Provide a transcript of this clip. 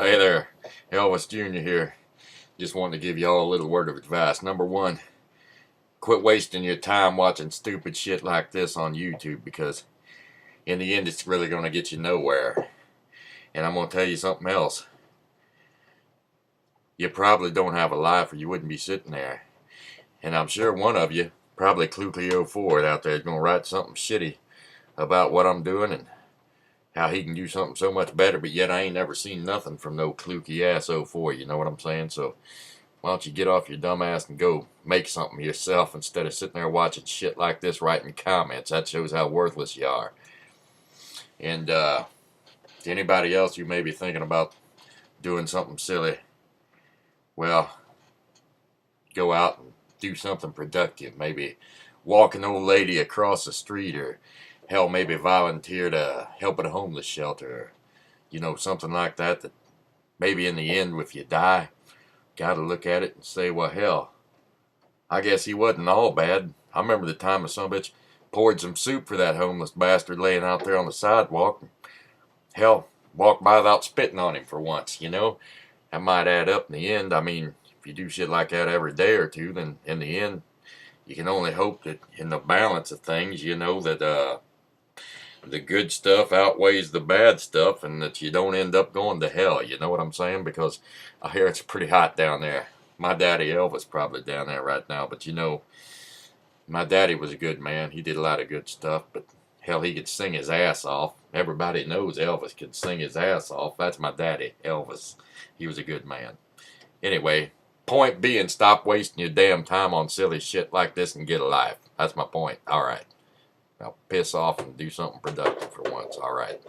Hey there, Elvis Jr. here. Just wanted to give y'all a little word of advice. Number one, quit wasting your time watching stupid shit like this on YouTube, because in the end it's really going to get you nowhere. And I'm going to tell you something else. You probably don't have a life or you wouldn't be sitting there. And I'm sure one of you, probably Clucleo4 out there, is going to write something shitty about what I'm doing and how he can do something so much better, but yet I ain't never seen nothing from no Cluky ass 04, you know what I'm saying? So why don't you get off your dumb ass and go make something yourself instead of sitting there watching shit like this, writing comments. That shows how worthless you are. And to anybody else who may be thinking about doing something silly, well, go out and do something productive. Maybe walk an old lady across the street, or hell, maybe volunteer to help at a homeless shelter, or, you know, something like that, that maybe in the end, if you die, gotta look at it and say, well, hell, I guess he wasn't all bad. I remember the time a son of a bitch poured some soup for that homeless bastard laying out there on the sidewalk. Hell, walked by without spitting on him for once, you know? That might add up in the end. I mean, if you do shit like that every day or two, then in the end, you can only hope that in the balance of things, you know, that the good stuff outweighs the bad stuff, and that you don't end up going to hell, you know what I'm saying? Because I hear it's pretty hot down there. My daddy Elvis probably down there right now, but you know, my daddy was a good man. He did a lot of good stuff, but hell, he could sing his ass off. Everybody knows Elvis could sing his ass off. That's my daddy, Elvis. He was a good man. Anyway, point being, stop wasting your damn time on silly shit like this and get a life. That's my point. All right. Now piss off and do something productive for once. All right.